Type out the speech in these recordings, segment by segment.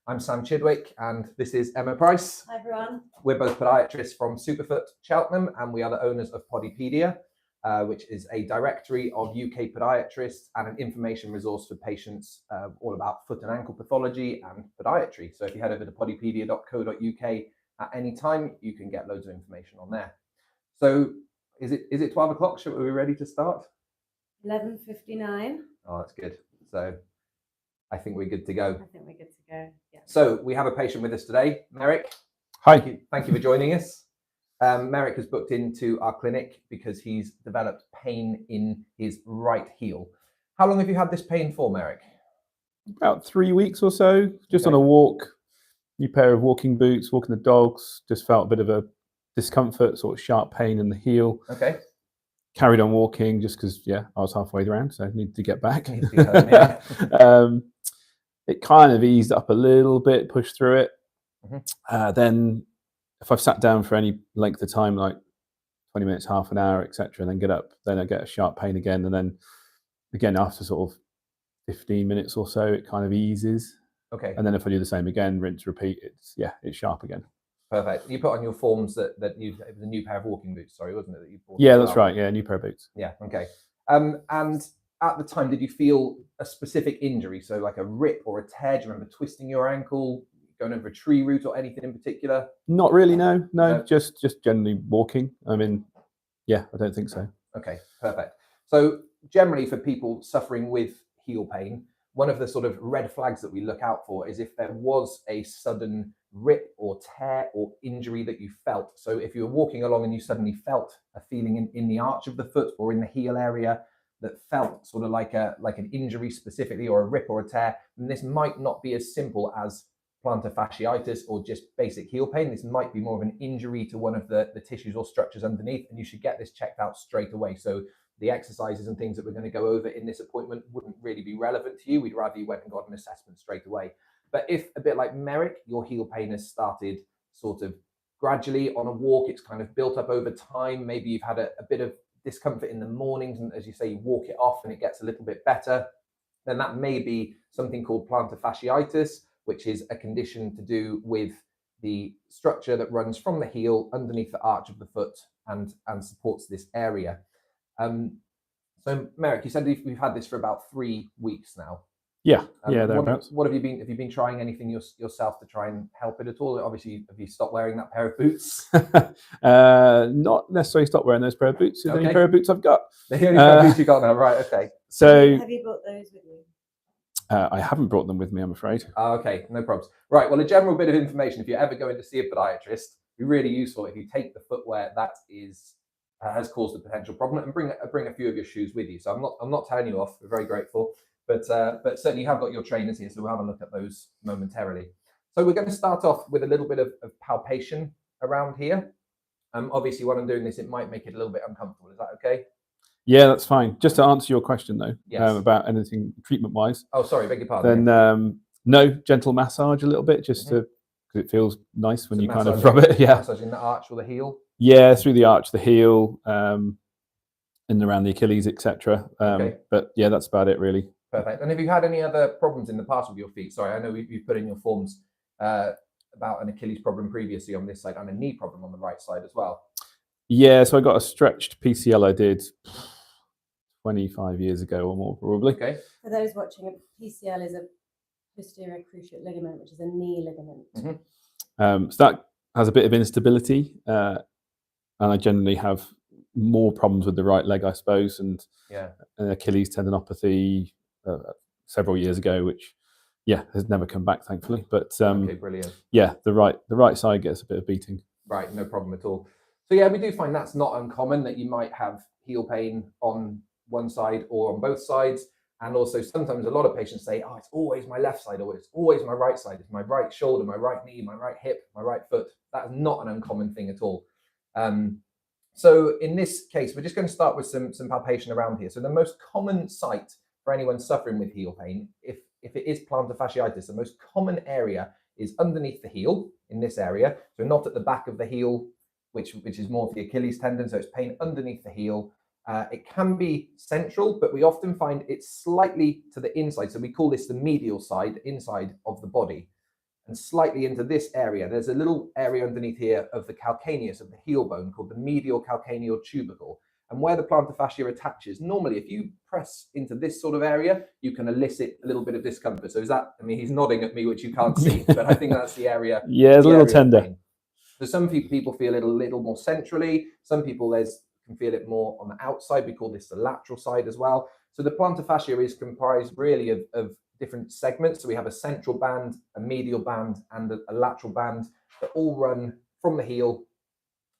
I'm Sam Chidwick, and this is Emma Price. Hi everyone. We're both podiatrists from Superfoot, Cheltenham, and we are the owners of PodiPedia, which is a directory of UK podiatrists and an information resource for patients all about foot and ankle pathology and podiatry. So if you head over to podipedia.co.uk at any time, you can get loads of information on there. So is it 12 o'clock? Are we ready to start? 11:59. Oh, that's good. So I think we're good to go. I think we're good to go. Yeah. So we have a patient with us today, Merrick. Hi. Thank you for joining us. Merrick has booked into our clinic because he's developed pain in his right heel. How long have you had this pain for, Merrick? About 3 weeks or so, just Okay. on a walk, new pair of walking boots, walking the dogs, just felt a bit of a discomfort, sort of sharp pain in the heel. Okay. Carried on walking just because, I was halfway around, so I needed to get back. It kind of eased up a little bit, pushed through it. Mm-hmm. Then if I've sat down for any length of time, like 20 minutes, half an hour, etc., and then get up, then I get a sharp pain again. And then again, after sort of 15 minutes or so, it kind of eases. Okay. And then if I do the same again, rinse, repeat, it's sharp again. Perfect. You put on your forms that it was a new pair of walking boots, sorry, wasn't it? That you bought? Yeah, that's right. Yeah, new pair of boots. Yeah. Okay. And at the time, did you feel a specific injury? So like a rip or a tear? Do you remember twisting your ankle, going over a tree root or anything in particular? Not really, no. Just generally walking. I mean, I don't think so. Okay, perfect. So generally for people suffering with heel pain, one of the sort of red flags that we look out for is if there was a sudden rip or tear or injury that you felt. So if you were walking along and you suddenly felt a feeling in the arch of the foot or in the heel area that felt sort of like an injury specifically, or a rip or a tear, then this might not be as simple as plantar fasciitis or just basic heel pain. This might be more of an injury to one of the tissues or structures underneath, and you should get this checked out straight away. So the exercises and things that we're going to go over in this appointment wouldn't really be relevant to you. We'd rather you went and got an assessment straight away. But if, a bit like Merrick, your heel pain has started sort of gradually on a walk, it's kind of built up over time, maybe you've had a bit of discomfort in the mornings, and as you say, you walk it off and it gets a little bit better, then that may be something called plantar fasciitis, which is a condition to do with the structure that runs from the heel underneath the arch of the foot and supports this area. So Merrick, you said we've had this for about 3 weeks now. Thereabouts. What have you been trying anything yourself to try and help it at all? Obviously, have you stopped wearing that pair of boots? Not necessarily stopped wearing those pair of boots. It's the only pair of boots I've got. The only pair of boots you got now, right? Okay. So have you brought those with you? I haven't brought them with me, I'm afraid. Okay, no problems. Right, well, a general bit of information, if you're ever going to see a podiatrist, it'd be really useful if you take the footwear that has caused a potential problem and bring a few of your shoes with you. So I'm not telling you off, we're very grateful, but certainly you have got your trainers here, so we'll have a look at those momentarily. So we're going to start off with a little bit of palpation around here. Obviously, when I'm doing this, it might make it a little bit uncomfortable. Is that okay? Yeah, that's fine. Just to answer your question, though, yes. About anything treatment-wise. Oh, sorry, beg your pardon. Then no, gentle massage a little bit, just because it feels nice when you kind of rub it. Yeah, massaging the arch or the heel. Yeah, through the arch, the heel, and around the Achilles, etc. Okay. But yeah, that's about it, really. Perfect. And have you had any other problems in the past with your feet? Sorry, I know you've put in your forms about an Achilles problem previously on this side and a knee problem on the right side as well. Yeah, so I got a stretched PCL I did 25 years ago or more, probably. Okay. For those watching, a PCL is a posterior cruciate ligament, which is a knee ligament. Mm-hmm. So that has a bit of instability, and I generally have more problems with the right leg, I suppose, and an Achilles tendinopathy several years ago, which has never come back, thankfully. But okay, brilliant. Yeah, the right side gets a bit of beating. Right, no problem at all. So yeah, we do find that's not uncommon, that you might have heel pain on one side or on both sides. And also sometimes a lot of patients say, oh, it's always my left side, or it's always my right side. It's my right shoulder, my right knee, my right hip, my right foot. That is not an uncommon thing at all. So in this case, we're just going to start with some palpation around here. So the most common site for anyone suffering with heel pain, if it is plantar fasciitis, the most common area is underneath the heel in this area. So not at the back of the heel, which is more of the Achilles tendon. So it's pain underneath the heel. It can be central, but we often find it's slightly to the inside. So we call this the medial side, inside of the body. and slightly into this area. There's a little area underneath here of the calcaneus, of the heel bone, called the medial calcaneal tubercle. And where the plantar fascia attaches, normally if you press into this sort of area, you can elicit a little bit of discomfort. So is that, I mean, he's nodding at me, which you can't see, but I think that's the area. Yeah, it's a little tender. So some people feel it a little more centrally. Some people can feel it more on the outside. We call this the lateral side as well. So the plantar fascia is comprised really of different segments. So we have a central band, a medial band, and a lateral band that all run from the heel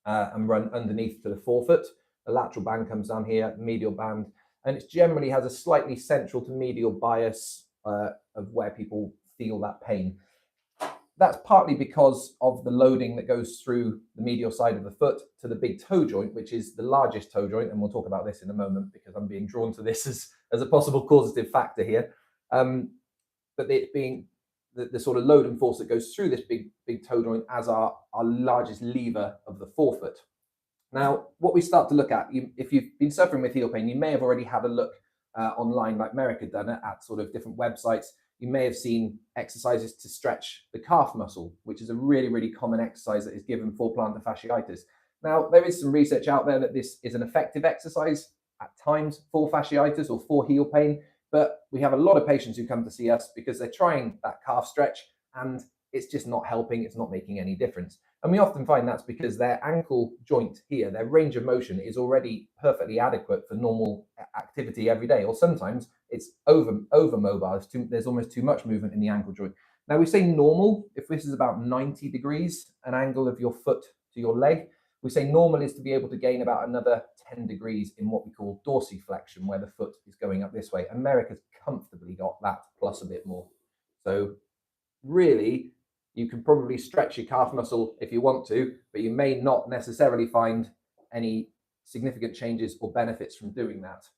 and run underneath to the forefoot. The lateral band comes down here, medial band, and it generally has a slightly central to medial bias of where people feel that pain. That's partly because of the loading that goes through the medial side of the foot to the big toe joint, which is the largest toe joint. And we'll talk about this in a moment because I'm being drawn to this as a possible causative factor here. But it being the sort of load and force that goes through this big toe joint as our largest lever of the forefoot. Now, what we start to look at, if you've been suffering with heel pain, you may have already had a look online, like Merrick had done it, at sort of different websites. You may have seen exercises to stretch the calf muscle, which is a really, really common exercise that is given for plantar fasciitis. Now, there is some research out there that this is an effective exercise at times for fasciitis or for heel pain, but we have a lot of patients who come to see us because they're trying that calf stretch and it's just not helping, it's not making any difference. And we often find that's because their ankle joint here, their range of motion is already perfectly adequate for normal activity every day, or sometimes it's over mobile. There's almost too much movement in the ankle joint. Now we say normal, if this is about 90 degrees, an angle of your foot to your leg, we say normal is to be able to gain about another 10 degrees in what we call dorsiflexion, where the foot is going up this way. America's comfortably got that plus a bit more. So really, you can probably stretch your calf muscle if you want to, but you may not necessarily find any significant changes or benefits from doing that,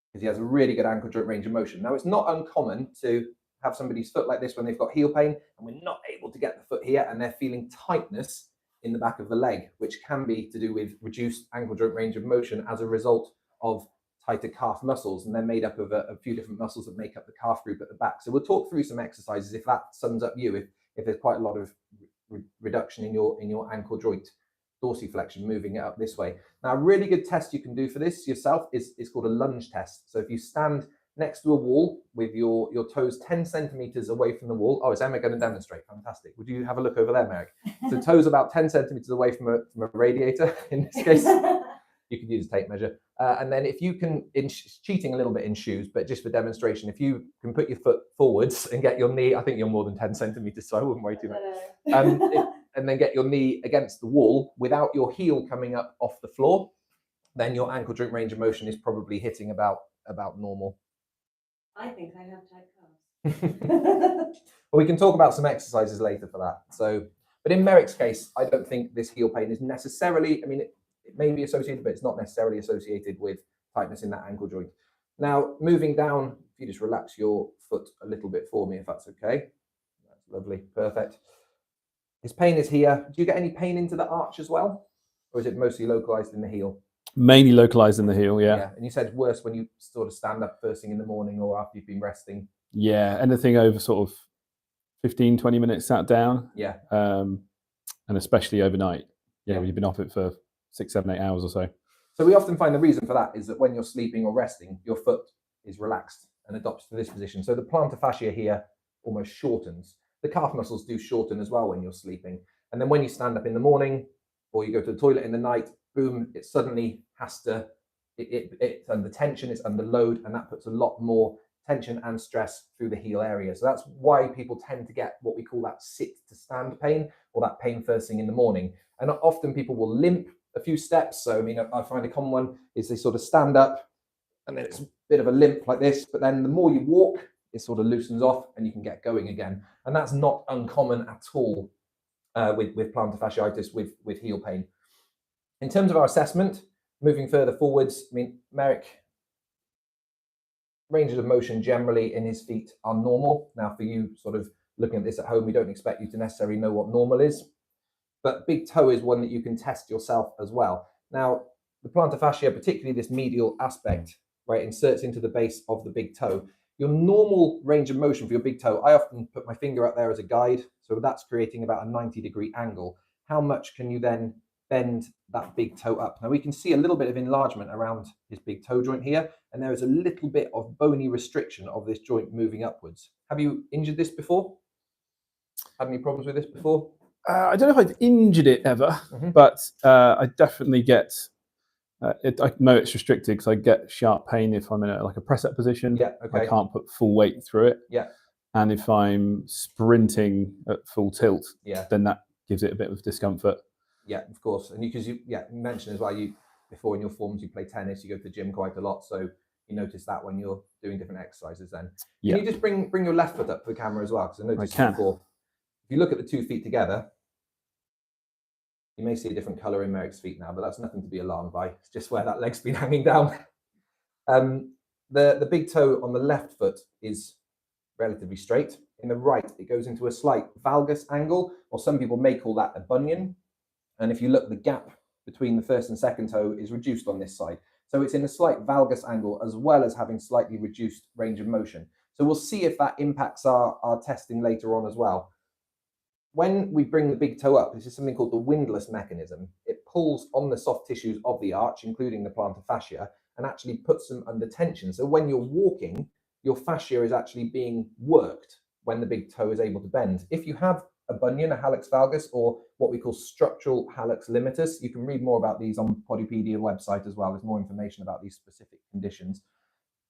because he has a really good ankle joint range of motion. Now, it's not uncommon to have somebody's foot like this when they've got heel pain and we're not able to get the foot here and they're feeling tightness in the back of the leg, which can be to do with reduced ankle joint range of motion as a result of tighter calf muscles, and they're made up of a few different muscles that make up the calf group at the back. So we'll talk through some exercises if that sums up you, if there's quite a lot of reduction in your ankle joint dorsiflexion, moving it up this way. Now, a really good test you can do for this yourself is called a lunge test. So if you stand next to a wall with your toes 10 centimeters away from the wall. Oh, is Emma going to demonstrate? Fantastic. Would you have a look over there, Merrick? So toes about 10 centimeters away from a radiator in this case. You could use a tape measure. And then if you can, cheating a little bit in shoes, but just for demonstration, if you can put your foot forwards and get your knee, I think you're more than 10 centimeters, so I wouldn't worry too much. And then get your knee against the wall without your heel coming up off the floor, then your ankle joint range of motion is probably hitting about normal. I think I have tight calves. Well, we can talk about some exercises later for that. So, but in Merrick's case, I don't think this heel pain is necessarily, I mean, it may be associated, but it's not necessarily associated with tightness in that ankle joint. Now, moving down, if you just relax your foot a little bit for me, if that's okay. That's lovely, perfect. His pain is here. Do you get any pain into the arch as well? Or is it mostly localized in the heel? Mainly localized in the heel, yeah. Yeah, and you said it's worse when you sort of stand up first thing in the morning or after you've been resting. Yeah, anything over sort of 15, 20 minutes sat down. Yeah. And especially overnight. Yeah, when you've been off it for 6, 7, 8 hours or so. So we often find the reason for that is that when you're sleeping or resting, your foot is relaxed and adopts to this position. So the plantar fascia here almost shortens. The calf muscles do shorten as well when you're sleeping. And then when you stand up in the morning or you go to the toilet in the night, boom, it suddenly has to, it's under tension, it's under load, and that puts a lot more tension and stress through the heel area. So that's why people tend to get what we call that sit to stand pain, or that pain first thing in the morning. And often people will limp a few steps. So, I mean, I find a common one is they sort of stand up and then it's a bit of a limp like this, but then the more you walk, it sort of loosens off and you can get going again. And that's not uncommon at all with plantar fasciitis, with heel pain. In terms of our assessment, moving further forwards, I mean, Merrick, ranges of motion generally in his feet are normal. Now, for you sort of looking at this at home, we don't expect you to necessarily know what normal is, but big toe is one that you can test yourself as well. Now, the plantar fascia, particularly this medial aspect, right, inserts into the base of the big toe. your normal range of motion for your big toe, I often put my finger up there as a guide. So that's creating about a 90-degree angle. How much can you then bend that big toe up? Now we can see a little bit of enlargement around his big toe joint here, and there is a little bit of bony restriction of this joint moving upwards. Have you injured this before? Had any problems with this before? I don't know if I've injured it ever, but I definitely get, I know it's restricted because I get sharp pain if I'm in a press-up position. Yeah, okay. I can't put full weight through it. Yeah. And if I'm sprinting at full tilt, yeah, then that gives it a bit of discomfort. Yeah, of course. And because you mentioned as well, before in your forms, you play tennis, you go to the gym quite a lot. So you notice that when you're doing different exercises then. Yeah. Can you just bring your left foot up for the camera as well? Because I noticed I can. before, if you look at the 2 feet together, you may see a different color in Merrick's feet now, but that's nothing to be alarmed by. It's just where that leg's been hanging down. The big toe on the left foot is relatively straight. In the right, it goes into a slight valgus angle, or some people may call that a bunion. And if you look, the gap between the first and second toe is reduced on this side. So it's in a slight valgus angle, as well as having slightly reduced range of motion. So we'll see if that impacts our testing later on as well. When we bring the big toe up, this is something called the windlass mechanism. It pulls on the soft tissues of the arch, including the plantar fascia, and actually puts them under tension. So when you're walking, your fascia is actually being worked when the big toe is able to bend. If you have a bunion, a hallux valgus, or what we call structural hallux limitus, you can read more about these on PodiPedia website as well. There's more information about these specific conditions.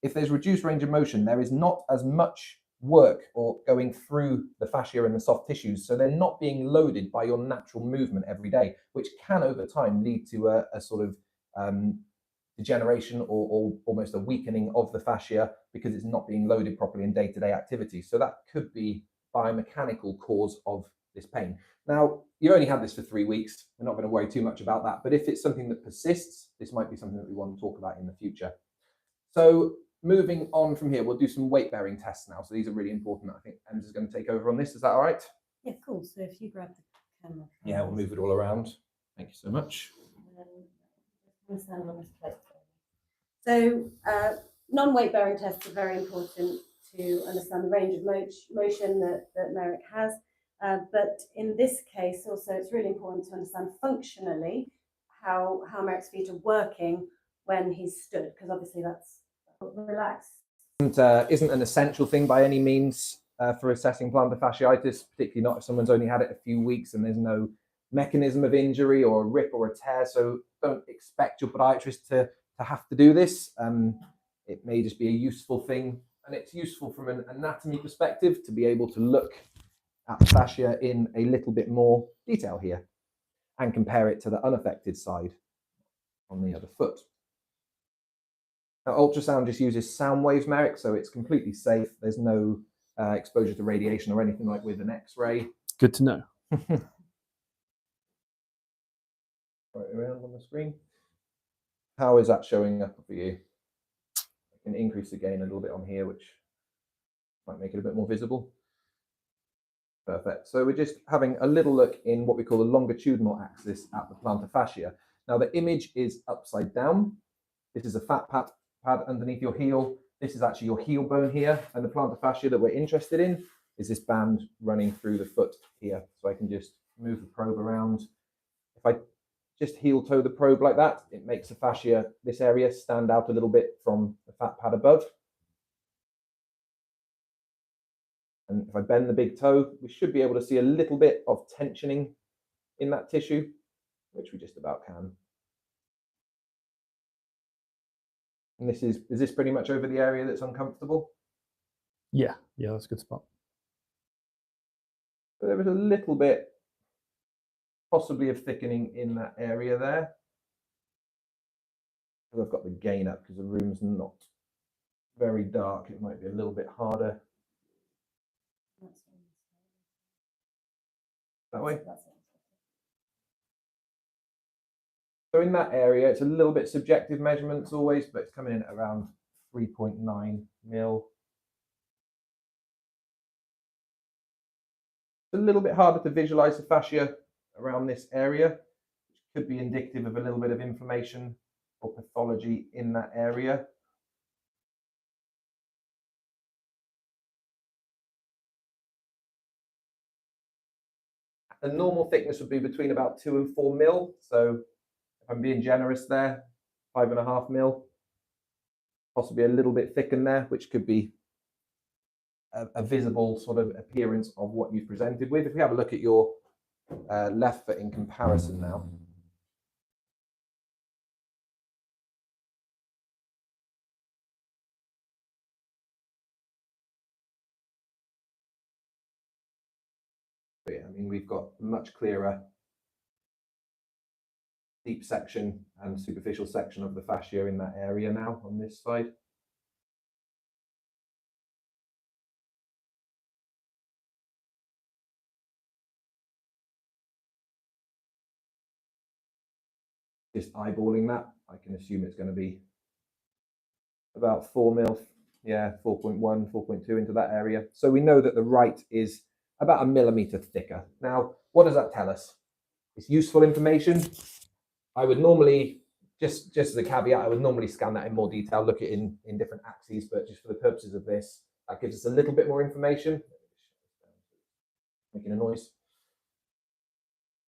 If there's reduced range of motion, there is not as much work or going through the fascia and the soft tissues, so they're not being loaded by your natural movement every day, which can over time lead to a sort of degeneration or almost a weakening of the fascia because it's not being loaded properly in day-to-day activities. So that could be biomechanical cause of this pain. Now, you only had this for 3 weeks. We're not going to worry too much about that, but if it's something that persists, this might be something that we want to talk about in the future. So moving on from here, we'll do some weight-bearing tests now. So these are really important. I think Emma's is going to take over on this. Is that all right? Yeah, cool. So if you grab the camera. Yeah, we'll move it all around. Thank you so much. Stand on this plate. So non-weight bearing tests are very important to understand the range of motion that Merrick has. But in this case, also, it's really important to understand functionally how Merrick's feet are working when he's stood, because obviously that's relaxed. And isn't an essential thing by any means for assessing plantar fasciitis, particularly not if someone's only had it a few weeks and there's no mechanism of injury or a rip or a tear. So don't expect your podiatrist to have to do this. It may just be a useful thing, and it's useful from an anatomy perspective to be able to look at the fascia in a little bit more detail here and compare it to the unaffected side on the other foot. Now, ultrasound just uses sound waves, Merrick, so it's completely safe. There's no exposure to radiation or anything like with an X-ray. Good to know. Right around on the screen. How is that showing up for you? I can increase the gain a little bit on here, which might make it a bit more visible. Perfect. So we're just having a little look in what we call the longitudinal axis at the plantar fascia. Now the image is upside down. This is a fat pad underneath your heel. This is actually your heel bone here, and the plantar fascia that we're interested in is this band running through the foot here. So I can just move the probe around. If I just heel toe the probe like that, it makes the fascia, this area, stand out a little bit from the fat pad above. And if I bend the big toe, we should be able to see a little bit of tensioning in that tissue, which we just about can. And this is this pretty much over the area that's uncomfortable? Yeah, that's a good spot. So there was a little bit possibly of thickening in that area there. I've got the gain up because the room's not very dark. It might be a little bit harder. That way. So in that area, it's a little bit subjective measurements always, but it's coming in at around 3.9 mil. It's a little bit harder to visualize the fascia around this area, which could be indicative of a little bit of inflammation or pathology in that area. the normal thickness would be between about 2 and 4 mil. So if I'm being generous there, 5.5 mil, possibly a little bit thickened there, which could be a visible sort of appearance of what you've presented with. If we have a look at your left foot in comparison now. But yeah, I mean, we've got much clearer deep section and superficial section of the fascia in that area now on this side. Just eyeballing that, I can assume it's going to be about 4 mil, yeah, 4.1, 4.2 into that area. So we know that the right is about 1 millimeter thicker. Now, what does that tell us? It's useful information. I would normally, just as a caveat, I would normally scan that in more detail, look at it in different axes, but just for the purposes of this, that gives us a little bit more information. Making a noise.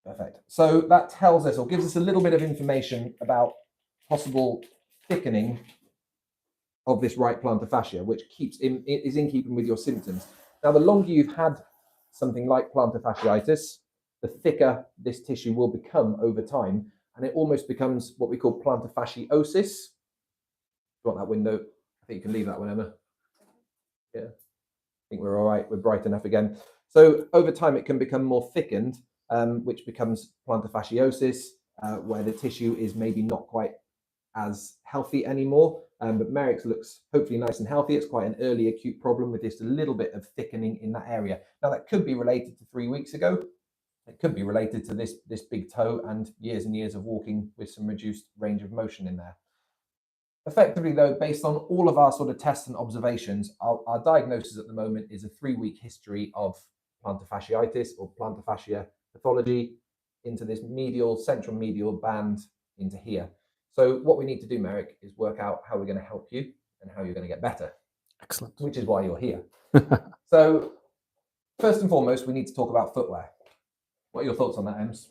Perfect. So that tells us or gives us a little bit of information about possible thickening of this right plantar fascia, which is in keeping with your symptoms. Now, the longer you've had something like plantar fasciitis, the thicker this tissue will become over time, and it almost becomes what we call plantar fasciosis. Do you want that window? I think you can leave that one, Emma. Yeah, I think we're all right. We're bright enough again. So over time, it can become more thickened, which becomes plantar fasciosis, where the tissue is maybe not quite as healthy anymore. But Merrick's looks hopefully nice and healthy. It's quite an early acute problem with just a little bit of thickening in that area. Now, that could be related to 3 weeks ago. It could be related to this big toe and years of walking with some reduced range of motion in there. Effectively, though, based on all of our sort of tests and observations, our diagnosis at the moment is a 3-week history of plantar fasciitis or plantar fascia pathology into this central medial band into here. So what we need to do, Merrick, is work out how we're going to help you and how you're going to get better. Excellent. Which is why you're here. So first and foremost, we need to talk about footwear. What are your thoughts on that, Ems?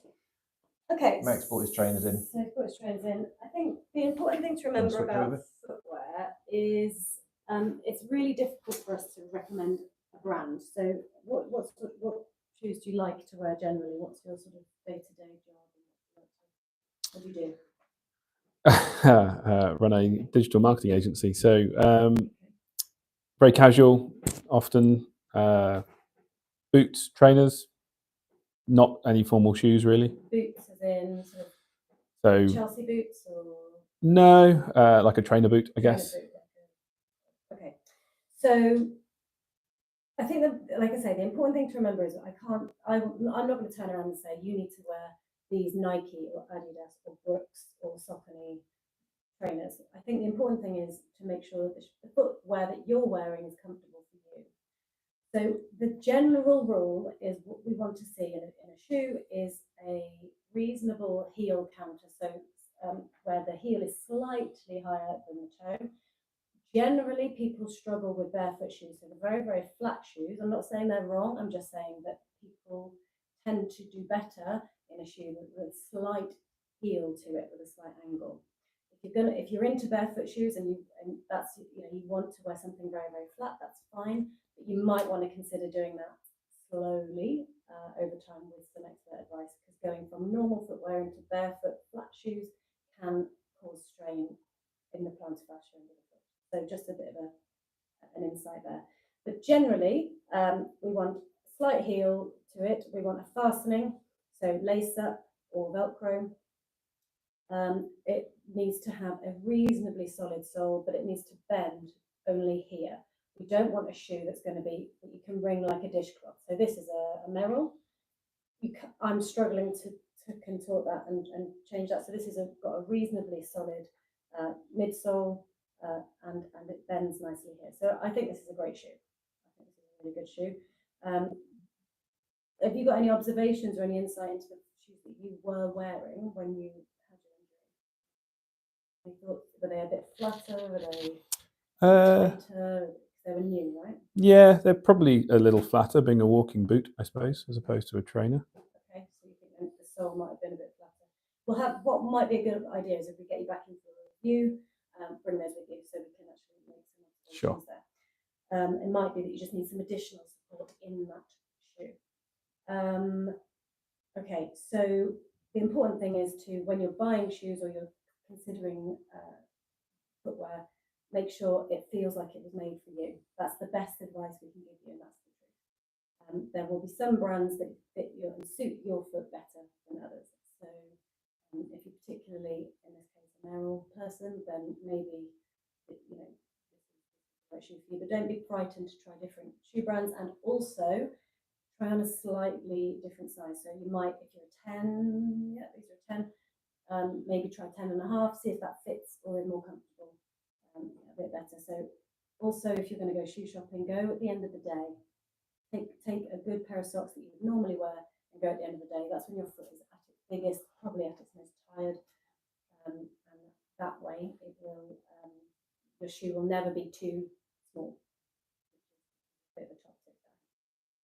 Okay. Merrick's brought his trainers in. So he's brought his trainers in. I think the important thing to remember about footwear is it's really difficult for us to recommend a brand. So what shoes do you like to wear generally? What's your sort of day-to-day job? What do you do? Run a digital marketing agency, so very casual, often boots, trainers, not any formal shoes really. Boots as in sort of so Chelsea boots or no, like a trainer boot, I guess. Okay, so I think that, like I say, the important thing to remember is I'm not going to turn around and say you need to wear these Nike or Adidas or Brooks or Saucony trainers. I think the important thing is to make sure that the footwear that you're wearing is comfortable for you. So the general rule is what we want to see in a shoe is a reasonable heel counter. So where the heel is slightly higher than the toe. Generally, people struggle with barefoot shoes. So the very, very flat shoes, I'm not saying they're wrong. I'm just saying that people tend to do better in a shoe with a slight heel to it, with a slight angle. If you're into barefoot shoes and that's you want to wear something very, very flat, that's fine. But you might want to consider doing that slowly over time with some expert advice, because going from normal footwear into barefoot flat shoes can cause strain in the plantar fascia under the foot. So just a bit of an insight there. But generally, we want a slight heel to it. We want a fastening, so lace up or Velcro. It needs to have a reasonably solid sole, but it needs to bend only here. We don't want a shoe that's going to be that you can wring like a dishcloth. So this is a Merrill. I'm struggling to contort that and change that. So this has got a reasonably solid midsole and it bends nicely here. So I think this is a great shoe. I think this is a really good shoe. Have you got any observations or any insight into the shoes that you were wearing when you had your injury? You thought, were they a bit flatter? Were they tighter? They were new, right? Yeah, they're probably a little flatter, being a walking boot, I suppose, as opposed to a trainer. Okay. sole might have been a bit flatter. We'll have, what might be a good idea is if we get you back in for a review, bring those with you so we can actually make some observations there. It might be that you just need some additional support in that shoe. Okay, so the important thing is to, when you're buying shoes or you're considering footwear, make sure it feels like it was made for you. That's the best advice we can give you, and that's the truth. There will be some brands that fit you and suit your foot better than others. So if you're particularly, in this case, a narrow person, then maybe, you know, this is the right shoe for you. But don't be frightened to try different shoe brands, and also try on a slightly different size. So you might, if you're a 10, yeah, these are 10, maybe try 10 and a half, see if that fits or is more comfortable, a bit better. So also, if you're going to go shoe shopping, go at the end of the day. Take a good pair of socks that you would normally wear and go at the end of the day. That's when your foot is at its biggest, probably at its most tired. And that way, it will, your shoe will never be too small. Bit of a top tip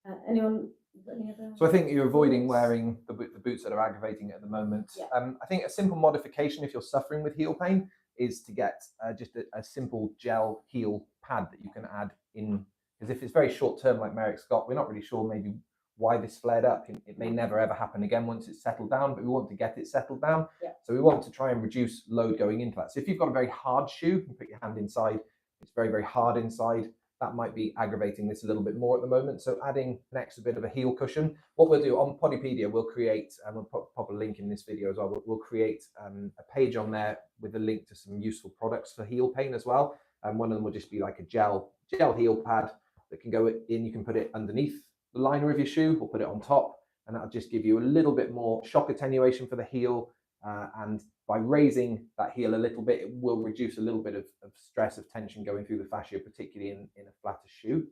there. Anyone got any other? So I think you're avoiding wearing the boots that are aggravating at the moment. Yeah. I think a simple modification if you're suffering with heel pain is to get just a simple gel heel pad that you can add in, because if it's very short term like Merrick's got, we're not really sure maybe why this flared up. It may never ever happen again once it's settled down, but we want to get it settled down. Yeah. So we want to try and reduce load going into that. So if you've got a very hard shoe, you put your hand inside, it's very, very hard inside, that might be aggravating this a little bit more at the moment. So adding an extra bit of a heel cushion. What we'll do on PodiPedia, we'll create, and we'll pop a link in this video as well, we'll create a page on there with a link to some useful products for heel pain as well. And one of them will just be like a gel heel pad that can go in. You can put it underneath the liner of your shoe or put it on top, and that'll just give you a little bit more shock attenuation for the heel. And by raising that heel a little bit, it will reduce a little bit of stress, of tension going through the fascia, particularly in a flatter shoe.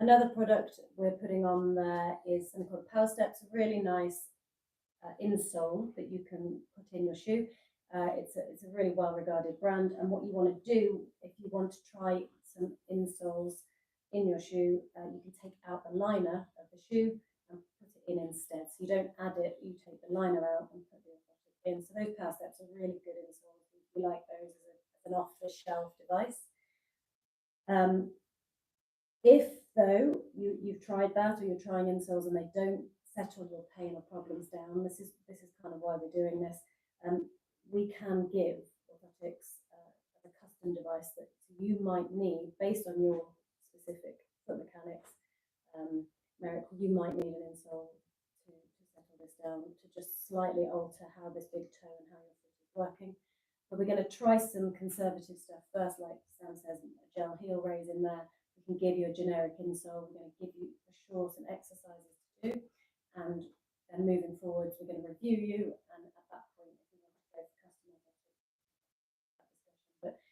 Another product we're putting on there is something called Power Steps, a really nice insole that you can put in your shoe. It's a really well-regarded brand, and what you want to do if you want to try some insoles in your shoe, you can take out the liner of the shoe and put it in instead. So you don't add it, you take the liner out and put the orthotic in. So those Power Steps are really good insoles. We like those as an off-the-shelf device. If though you've tried that, or you're trying insoles and they don't settle your pain or problems down, this is kind of why we're doing this. We can give orthotics as a custom device that you might need based on your specific foot mechanics. Merrick, you might need an insole to settle this down, to just slightly alter how this big toe and how your foot is working. But we're going to try some conservative stuff first, like Sam says, a gel heel raise in there. We can give you a generic insole. We're going to give you for sure some exercises to do, and then moving forwards, we're going to review you, and at that point, if you want to go for custom orthotics, but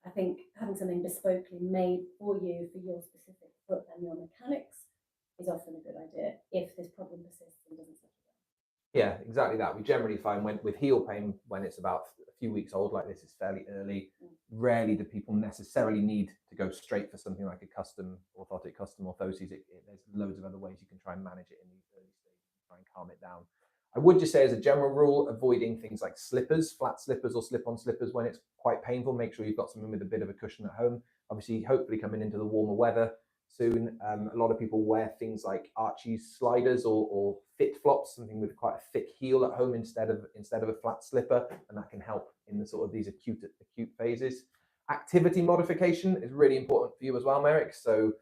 I think having something bespokely made for you for your specific foot and your mechanics is often a good idea if this problem persists and doesn't settle down. Yeah, exactly that. We generally find with heel pain, when it's about a few weeks old like this, it's fairly early. Rarely do people necessarily need to go straight for something like a custom orthotic, custom orthoses. There's loads of other ways you can try and manage it in these early stages and try and calm it down. I would just say, as a general rule, avoiding things like slippers, flat slippers or slip-on slippers when it's quite painful. Make sure you've got something with a bit of a cushion at home. Obviously, hopefully coming into the warmer weather soon, a lot of people wear things like Archie's sliders or fit flops, something with quite a thick heel at home instead of a flat slipper, and that can help in the sort of these acute phases. Activity modification is really important for you as well, Merrick. So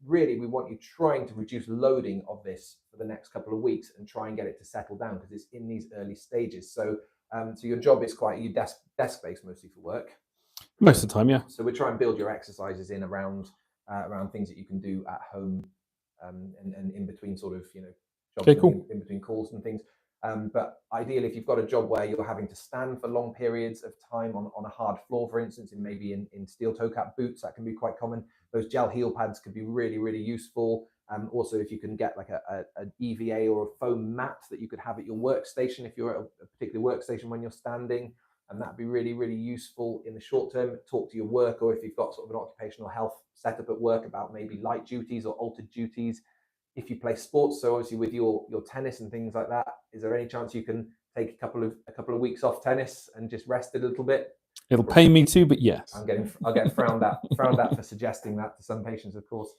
really, we want you trying to reduce loading of this for the next couple of weeks and try and get it to settle down, because it's in these early stages. So so your job is quite, you desk-based mostly for work? Most of the time, yeah. So we try and build your exercises in around things that you can do at home, and in between sort of, jobs, okay, cool. in between calls and things. But ideally, if you've got a job where you're having to stand for long periods of time on a hard floor, for instance, maybe in steel toe cap boots, that can be quite common. Those gel heel pads could be really, really useful. Also, if you can get like an EVA or a foam mat that you could have at your workstation, if you're at a particular workstation when you're standing, and that'd be really, really useful in the short term. Talk to your work, or if you've got sort of an occupational health setup at work, about maybe light duties or altered duties. if you play sports, so obviously with your tennis and things like that, is there any chance you can take a couple of weeks off tennis and just rest a little bit? It'll pain me too, but yes. I'll get frowned at for suggesting that to some patients, of course.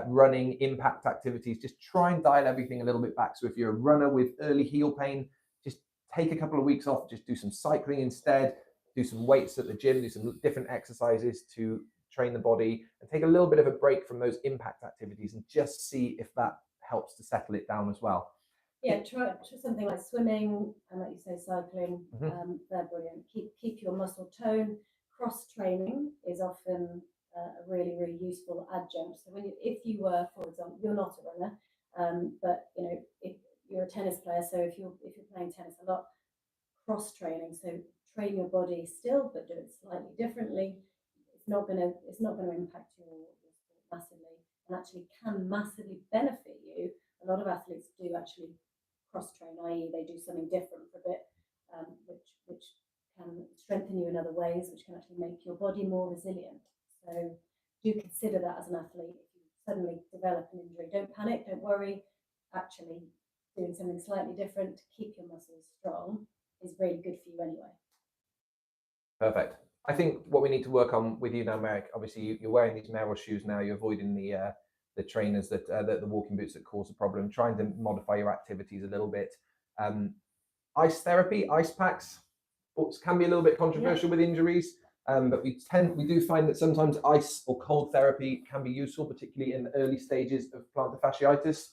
Running, impact activities, just try and dial everything a little bit back. So if you're a runner with early heel pain, just take a couple of weeks off, just do some cycling instead, do some weights at the gym, do some different exercises to train the body, and take a little bit of a break from those impact activities and just see if that helps to settle it down as well. Yeah, try something like swimming and, like you say, cycling. They're brilliant. Keep your muscle tone. Cross training is often a really, really useful adjunct. So if you were, for example, you're not a runner, but if you're a tennis player, so if you're playing tennis a lot, cross training. So train your body still, but do it slightly differently. It's not going to impact your sport massively, and actually can massively benefit you. A lot of athletes do actually cross train, i.e. they do something different for a bit, which can strengthen you in other ways, which can actually make your body more resilient. So do consider that as an athlete. If you suddenly develop an injury, don't panic, don't worry. Actually doing something slightly different to keep your muscles strong is really good for you anyway. Perfect. I think what we need to work on with you now, Merrick, obviously you're wearing these Merrell shoes now, you're avoiding the trainers the walking boots that cause a problem, trying to modify your activities a little bit. Ice therapy, ice packs can be a little bit controversial with injuries, but we do find that sometimes ice or cold therapy can be useful, particularly in the early stages of plantar fasciitis.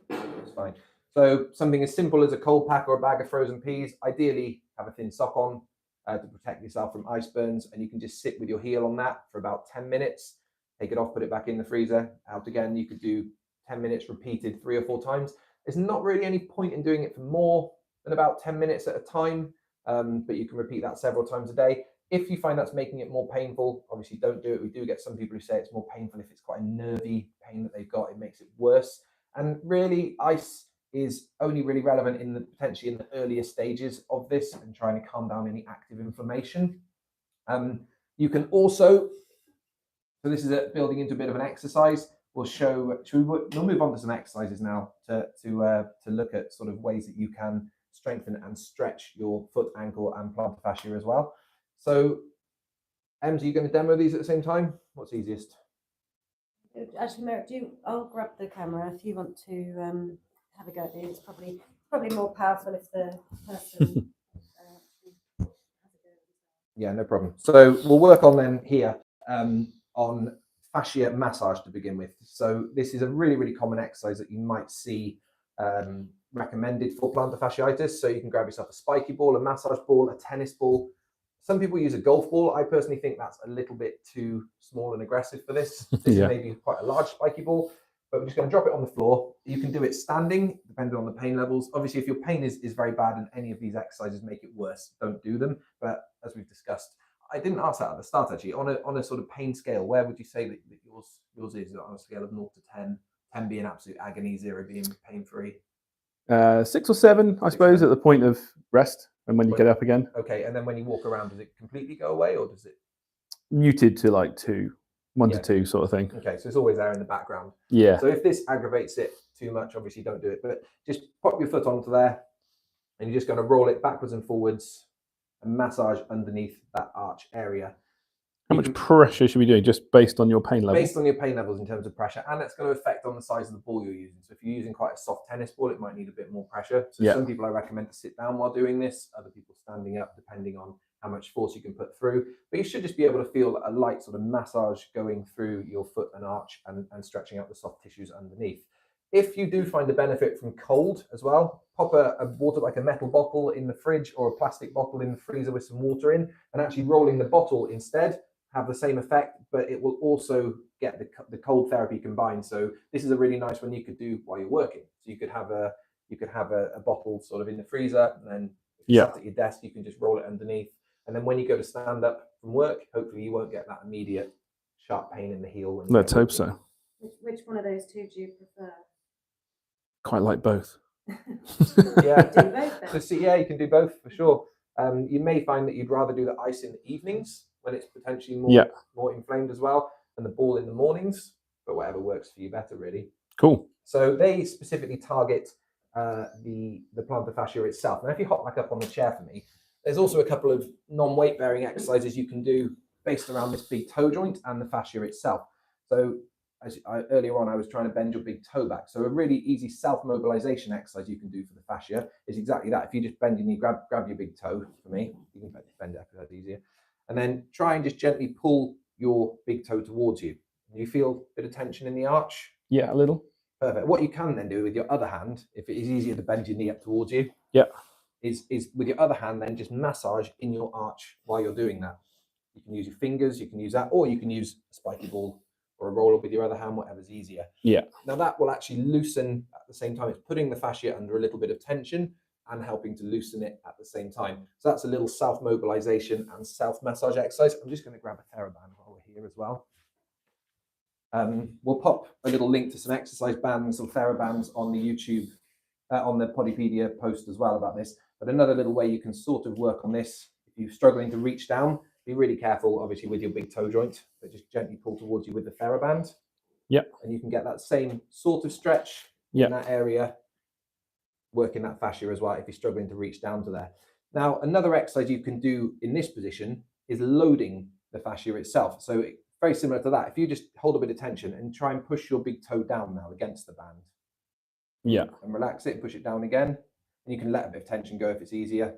It's fine. So something as simple as a cold pack or a bag of frozen peas, ideally have a thin sock on to protect yourself from ice burns, and you can just sit with your heel on that for about 10 minutes, take it off, put it back in the freezer, out again. You could do 10 minutes repeated 3 or 4 times. There's not really any point in doing it for more than about 10 minutes at a time, but you can repeat that several times a day. If you find that's making it more painful, obviously don't do it. We do get some people who say it's more painful if it's quite a nervy pain that they've got, it makes it worse. And really, ice is only really relevant potentially in the earlier stages of this and trying to calm down any active inflammation. You can also, so this is building into a bit of an exercise. We'll move on to some exercises now to look at sort of ways that you can strengthen and stretch your foot, ankle, and plantar fascia as well. So, Ems, are you going to demo these at the same time? What's easiest? Actually, Merrick, I'll grab the camera if you want to have a go at these. It's probably more powerful if the person has a go. Yeah, no problem. So we'll work on then here on fascia massage to begin with. So this is a really, really common exercise that you might see recommended for plantar fasciitis. So you can grab yourself a spiky ball, a massage ball, a tennis ball. Some people use a golf ball. I personally think that's a little bit too small and aggressive for this. This is maybe quite a large spiky ball, but we're just going to drop it on the floor. You can do it standing, depending on the pain levels. Obviously, if your pain is very bad and any of these exercises make it worse, don't do them. But as we've discussed, I didn't ask that at the start, actually. On a sort of pain scale, where would you say that yours is on a scale of 0 to 10? 10 being absolute agony, 0 being pain-free? 6 or 7, I suppose, at the point of rest and when you get up again. Okay, and then when you walk around, does it completely go away, or does it? Muted to like 2, 1 to 2 sort of thing. Okay, so it's always there in the background. Yeah. So if this aggravates it too much, obviously don't do it, but just pop your foot onto there and you're just going to roll it backwards and forwards and massage underneath that arch area. How much pressure should we do just based on your pain level? Based on your pain levels in terms of pressure, and that's going to affect on the size of the ball you're using. So if you're using quite a soft tennis ball, it might need a bit more pressure. So some people I recommend to sit down while doing this, other people standing up, depending on how much force you can put through. But you should just be able to feel a light sort of massage going through your foot and arch and stretching out the soft tissues underneath. If you do find a benefit from cold as well, pop a water, like a metal bottle in the fridge or a plastic bottle in the freezer with some water in, and actually rolling the bottle instead, have the same effect, but it will also get the cold therapy combined. So this is a really nice one you could do while you're working. So you could have a bottle sort of in the freezer, and then if you sat at your desk, you can just roll it underneath. And then when you go to stand up from work, hopefully you won't get that immediate sharp pain in the heel. Let's hope so. Which one of those two do you prefer? Quite like both. Yeah. Do both then? So you can do both for sure. You may find that you'd rather do the ice in the evenings when it's potentially more inflamed as well. and the ball in the mornings, but whatever works for you better, really. Cool. So they specifically target the plantar fascia itself. Now, if you hop back up on the chair for me, there's also a couple of non-weight bearing exercises you can do based around this big toe joint and the fascia itself. So earlier on, I was trying to bend your big toe back. So a really easy self-mobilization exercise you can do for the fascia is exactly that. If you just bend your knee, grab your big toe for me, you can bend it up if that's easier, and then try and just gently pull your big toe towards you. You feel a bit of tension in the arch? Yeah, a little. Perfect. What you can then do with your other hand, if it is easier to bend your knee up towards you, is with your other hand then just massage in your arch while you're doing that. You can use your fingers, you can use that, or you can use a spiky ball or a roller with your other hand, whatever's easier. Yeah. Now that will actually loosen at the same time. It's putting the fascia under a little bit of tension and helping to loosen it at the same time. So that's a little self-mobilization and self-massage exercise. I'm just going to grab a TheraBand while we're here as well. We'll pop a little link to some exercise bands or TheraBands on the YouTube, on the PodiPedia post as well about this. But another little way you can sort of work on this, if you're struggling to reach down, be really careful, obviously, with your big toe joint, but just gently pull towards you with the TheraBand. Yep. And you can get that same sort of stretch in that area, working that fascia as well if you're struggling to reach down to there. Now, another exercise you can do in this position is loading the fascia itself. So very similar to that. If you just hold a bit of tension and try and push your big toe down now against the band. Yeah. And relax it and push it down again. And you can let a bit of tension go if it's easier.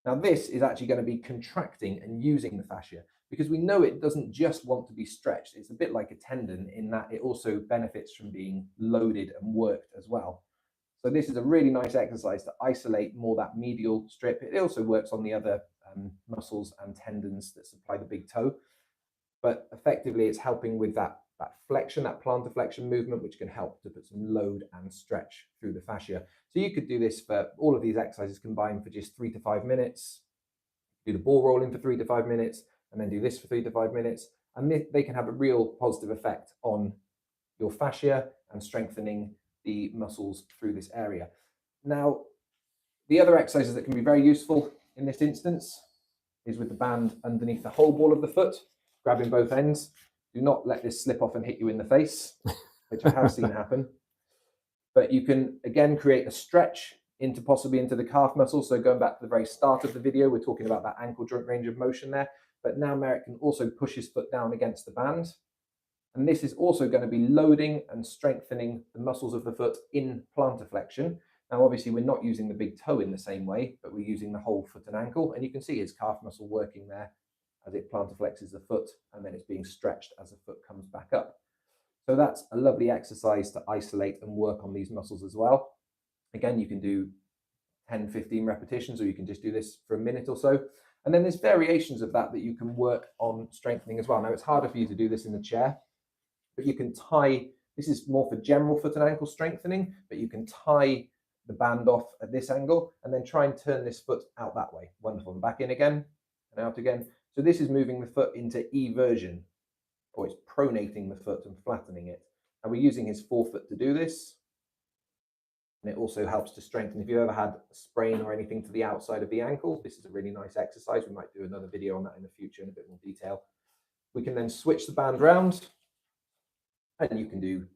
Now, this is actually going to be contracting and using the fascia because we know it doesn't just want to be stretched. It's a bit like a tendon in that it also benefits from being loaded and worked as well. So this is a really nice exercise to isolate more that medial strip. It also works on the other muscles and tendons that supply the big toe. But effectively, it's helping with that flexion, that plantar flexion movement, which can help to put some load and stretch through the fascia. So you could do this for all of these exercises combined for just 3 to 5 minutes. Do the ball rolling for 3 to 5 minutes, and then do this for 3 to 5 minutes. And they can have a real positive effect on your fascia and strengthening the muscles through this area. Now, the other exercises that can be very useful in this instance is with the band underneath the whole ball of the foot, grabbing both ends. Do not let this slip off and hit you in the face, which I have seen happen. But you can, again, create a stretch possibly into the calf muscle. So going back to the very start of the video, we're talking about that ankle joint range of motion there. But now Merrick can also push his foot down against the band. And this is also going to be loading and strengthening the muscles of the foot in plantar flexion. Now, obviously, we're not using the big toe in the same way, but we're using the whole foot and ankle. And you can see his calf muscle working there as it plantar flexes the foot, and then it's being stretched as the foot comes back up. So that's a lovely exercise to isolate and work on these muscles as well. Again, you can do 10, 15 repetitions, or you can just do this for a minute or so. And then there's variations of that you can work on strengthening as well. Now, it's harder for you to do this in the chair, but you can tie, this is more for general foot and ankle strengthening, but you can tie the band off at this angle and then try and turn this foot out that way. Wonderful. And back in again and out again. So this is moving the foot into eversion, or it's pronating the foot and flattening it. And we're using his forefoot to do this. And it also helps to strengthen. If you've ever had a sprain or anything to the outside of the ankle, this is a really nice exercise. We might do another video on that in the future in a bit more detail. We can then switch the band round, and you can do,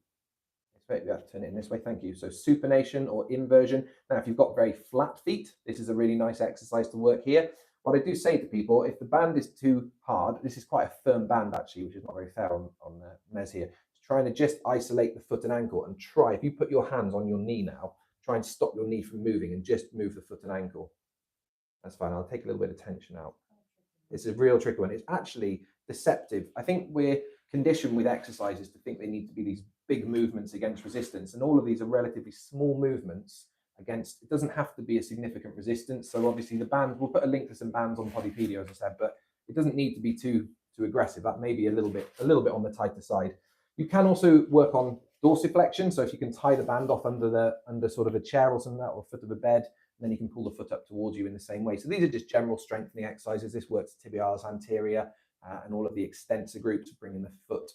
maybe I have to turn it in this way, thank you. So supination or inversion. Now, if you've got very flat feet, this is a really nice exercise to work here. What I do say to people, if the band is too hard, this is quite a firm band actually, which is not very fair on Mez here, trying to just isolate the foot and ankle and try, if you put your hands on your knee now, try and stop your knee from moving and just move the foot and ankle. That's fine, I'll take a little bit of tension out. It's a real tricky one. It's actually deceptive. I think we're conditioned with exercises to think they need to be these big movements against resistance, and all of these are relatively small movements against, it doesn't have to be a significant resistance. So obviously the band, we'll put a link to some bands on PodiPedia, as I said, but it doesn't need to be too aggressive. That may be a little bit on the tighter side. You can also work on dorsiflexion. So if you can tie the band off under sort of a chair or something, or foot of a bed, then you can pull the foot up towards you in the same way. So these are just general strengthening exercises. This works tibialis anterior and all of the extensor groups, bringing the foot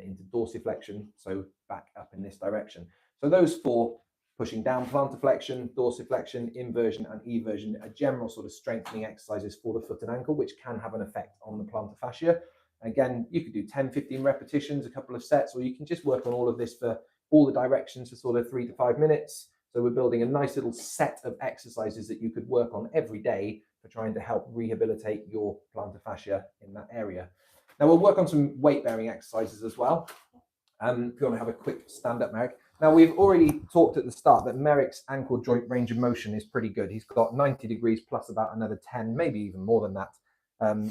into dorsiflexion, so back up in this direction. So those four, pushing down plantar flexion, dorsiflexion, inversion, and eversion, are general sort of strengthening exercises for the foot and ankle, which can have an effect on the plantar fascia. Again, you could do 10, 15 repetitions, a couple of sets, or you can just work on all of this for all the directions for sort of 3 to 5 minutes. So we're building a nice little set of exercises that you could work on every day for trying to help rehabilitate your plantar fascia in that area. Now we'll work on some weight bearing exercises as well. If you want to have a quick stand up, Merrick. Now we've already talked at the start that Merrick's ankle joint range of motion is pretty good. He's got 90 degrees plus about another 10, maybe even more than that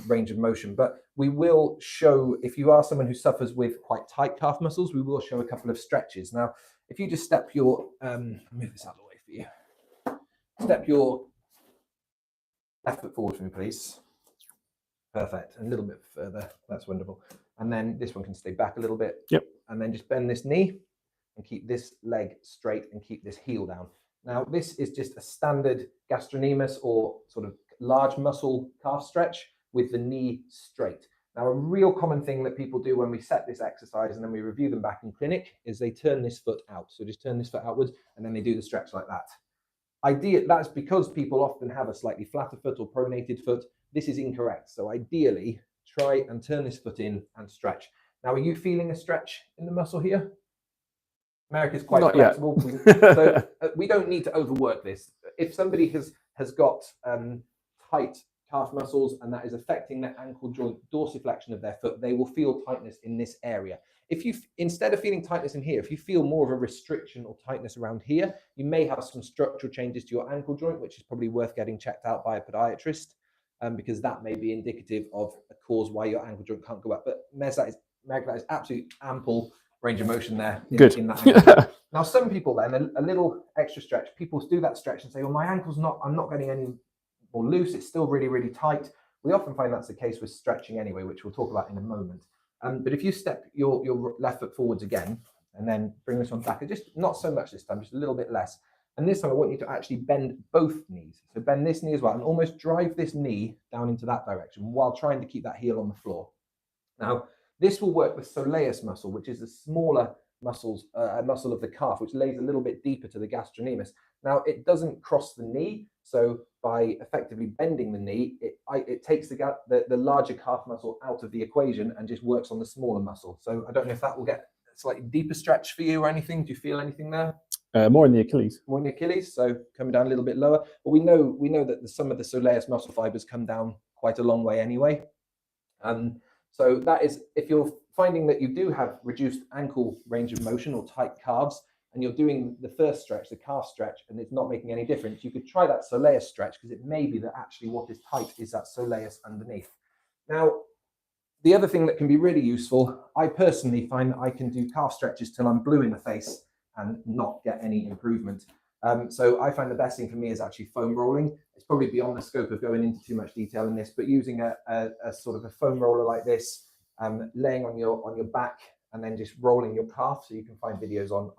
range of motion. But we will show, if you are someone who suffers with quite tight calf muscles, we will show a couple of stretches. Now, if you just step your, move this out of the way for you. Step your left foot forward for me, please. Perfect. A little bit further. That's wonderful. And then this one can stay back a little bit. Yep. And then just bend this knee and keep this leg straight and keep this heel down. Now, this is just a standard gastrocnemius or sort of large muscle calf stretch with the knee straight. Now, a real common thing that people do when we set this exercise and then we review them back in clinic is they turn this foot out. So just turn this foot outwards and then they do the stretch like that. That's because people often have a slightly flatter foot or pronated foot. This is incorrect. So ideally, try and turn this foot in and stretch. Now, are you feeling a stretch in the muscle here? Merrick is quite Not flexible. So we don't need to overwork this. If somebody has got tight calf muscles and that is affecting their ankle joint dorsiflexion of their foot, they will feel tightness in this area. If you, instead of feeling tightness in here, if you feel more of a restriction or tightness around here, you may have some structural changes to your ankle joint, which is probably worth getting checked out by a podiatrist, because that may be indicative of a cause why your ankle joint can't go up. But Merrick, that is absolutely ample range of motion there. Good. In that ankle. Now, some people then, a little extra stretch, people do that stretch and say, well, my ankle's I'm not getting any more loose. It's still really, really tight. We often find that's the case with stretching anyway, which we'll talk about in a moment. But if you step your left foot forwards again, and then bring this one back, just not so much this time, just a little bit less. And this time I want you to actually bend both knees. So bend this knee as well and almost drive this knee down into that direction while trying to keep that heel on the floor. Now, this will work the soleus muscle, which is the smaller muscle of the calf, which lays a little bit deeper to the gastrocnemius. Now, it doesn't cross the knee, so by effectively bending the knee, it takes the larger calf muscle out of the equation and just works on the smaller muscle. So I don't know if that will get a slightly deeper stretch for you or anything. Do you feel anything there? More in the Achilles. More in the Achilles, so coming down a little bit lower. But we know that some of the soleus muscle fibers come down quite a long way anyway. So that is, if you're finding that you do have reduced ankle range of motion or tight calves, and you're doing the first stretch, the calf stretch, and it's not making any difference, you could try that soleus stretch, because it may be that actually what is tight is that soleus underneath. Now, the other thing that can be really useful, I personally find that I can do calf stretches till I'm blue in the face and not get any improvement. So I find the best thing for me is actually foam rolling. It's probably beyond the scope of going into too much detail in this, but using a sort of a foam roller like this, laying on your back and then just rolling your calf. So you can find videos or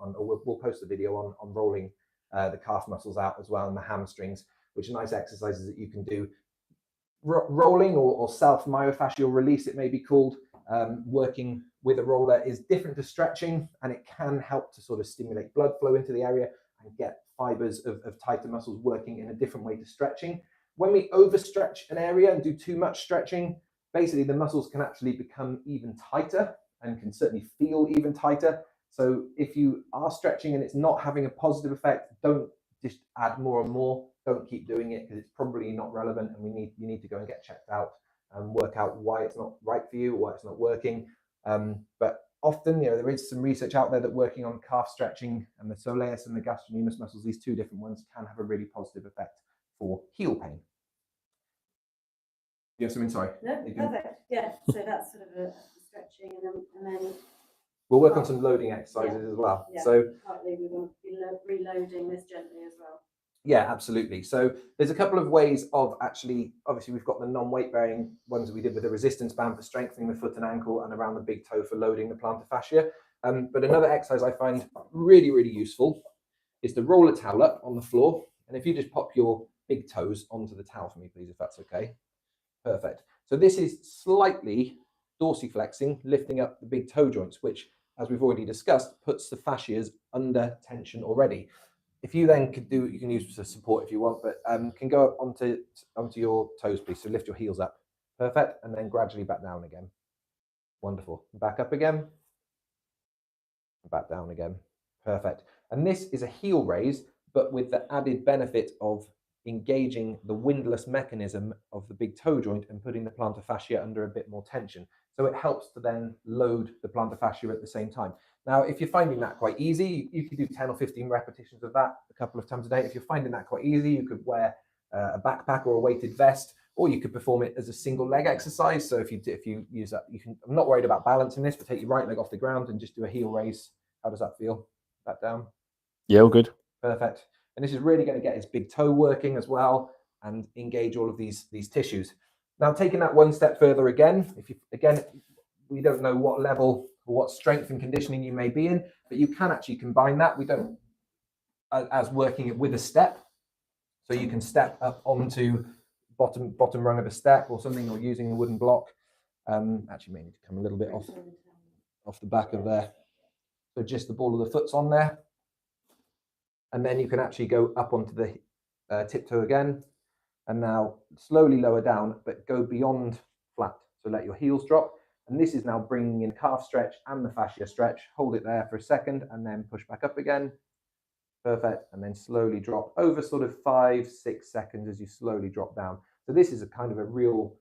we'll post a video on rolling the calf muscles out as well, and the hamstrings, which are nice exercises that you can do. Rolling or self-myofascial release, it may be called, working with a roller is different to stretching, and it can help to sort of stimulate blood flow into the area and get fibers of tighter muscles working in a different way to stretching. When we overstretch an area and do too much stretching, basically the muscles can actually become even tighter and can certainly feel even tighter. So if you are stretching and it's not having a positive effect, don't just add more and more. Don't keep doing it, because it's probably not relevant, and you need to go and get checked out and work out why it's not right for you, why it's not working. But often, there is some research out there that working on calf stretching and the soleus and the gastrocnemius muscles, these two different ones, can have a really positive effect for heel pain. You have something? Sorry. No, perfect. Yeah. So that's sort of a stretching, and then we'll work on some loading exercises as well. Yeah. So partly we want to be reloading this gently as well. Yeah, absolutely. So there's a couple of ways of obviously we've got the non-weight bearing ones that we did with the resistance band for strengthening the foot and ankle, and around the big toe for loading the plantar fascia. But another exercise I find really, really useful is to roll a towel up on the floor. And if you just pop your big toes onto the towel for me, please, if that's okay. Perfect. So this is slightly dorsiflexing, lifting up the big toe joints, which, as we've already discussed, puts the fascias under tension already. If you then you can use the support if you want, but can go up onto your toes, please. So lift your heels up. Perfect. And then gradually back down again. Wonderful. Back up again. Back down again. Perfect. And this is a heel raise, but with the added benefit of engaging the windlass mechanism of the big toe joint and putting the plantar fascia under a bit more tension. So it helps to then load the plantar fascia at the same time. Now, if you're finding that quite easy, you could do 10 or 15 repetitions of that a couple of times a day. If you're finding that quite easy, you could wear a backpack or a weighted vest, or you could perform it as a single leg exercise. So if you use that, I'm not worried about balancing this, but take your right leg off the ground and just do a heel raise. How does that feel? Back down. Yeah, all good. Perfect. And this is really going to get his big toe working as well and engage all of these tissues. Now, taking that one step further again, we don't know what level or what strength and conditioning you may be in, but you can actually combine that. We don't, as working it with a step. So you can step up onto bottom rung of a step or something, or using a wooden block. Actually, may need to come a little bit off the back of there. So just the ball of the foot's on there. And then you can actually go up onto the tiptoe again. And now slowly lower down, but go beyond flat. So let your heels drop. And this is now bringing in calf stretch and the fascia stretch. Hold it there for a second and then push back up again. Perfect. And then slowly drop over sort of 5-6 seconds as you slowly drop down. So this is a kind of a real,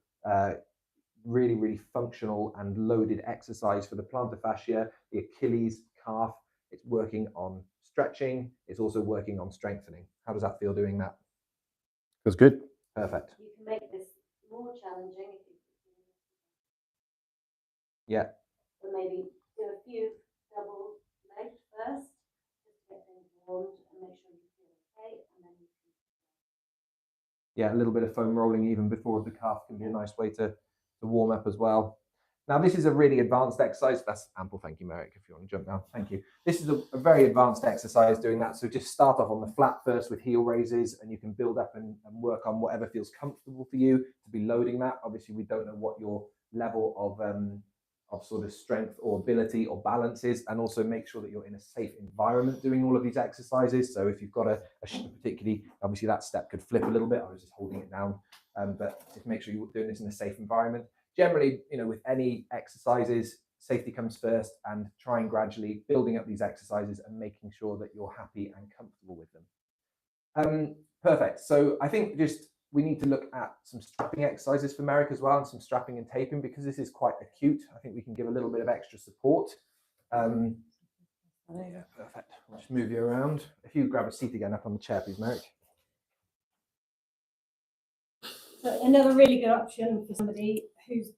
really, really functional and loaded exercise for the plantar fascia, the Achilles, calf. It's working on stretching. It's also working on strengthening. How does that feel doing that? Feels good. Perfect. You can make this more challenging if you Yeah. so maybe do a few double legs first, just to get things warmed and make sure you feel okay, and then you can. Yeah, a little bit of foam rolling even before the calf can be a nice way to warm up as well. Now, this is a really advanced exercise. That's ample. Thank you, Merrick, if you want to jump now. Thank you. This is a very advanced exercise doing that. So just start off on the flat first with heel raises, and you can build up and work on whatever feels comfortable for you to be loading that. Obviously, we don't know what your level of sort of strength or ability or balance is, and also make sure that you're in a safe environment doing all of these exercises. So if you've got a particularly, obviously that step could flip a little bit. I was just holding it down, but just make sure you're doing this in a safe environment. Generally, with any exercises, safety comes first, and trying gradually building up these exercises and making sure that you're happy and comfortable with them. Perfect. So I think we need to look at some strapping exercises for Merrick as well, and some strapping and taping, because this is quite acute. I think we can give a little bit of extra support. Yeah, perfect. I'll just move you around. If you grab a seat again up on the chair, please, Merrick. So another really good option for somebody who's,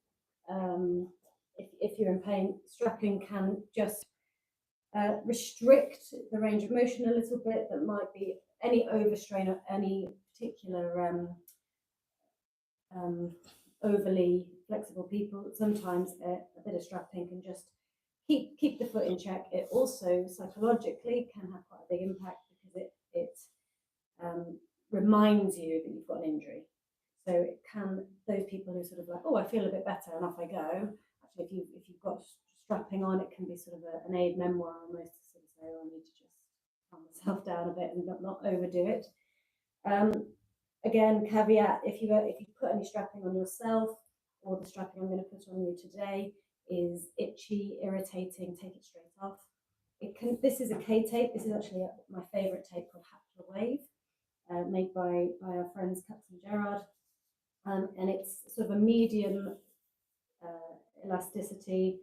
if you're in pain, strapping can just restrict the range of motion a little bit. That might be any overstrain or any particular overly flexible people. Sometimes a bit of strapping can just keep the foot in check. It also psychologically can have quite a big impact, because it reminds you that you've got an injury. So it can, those people who sort of like, oh, I feel a bit better and off I go. Actually, if you've got strapping on, it can be sort of an aid memoir almost, to sort of say, oh, I need to just calm myself down a bit and not overdo it. Again, caveat: if you put any strapping on yourself, or the strapping I'm going to put on you today is itchy, irritating, take it straight off. This is a K tape. This is actually my favourite tape, called Hapler Wave, made by our friends Cups and Gerard. And it's sort of a medium elasticity.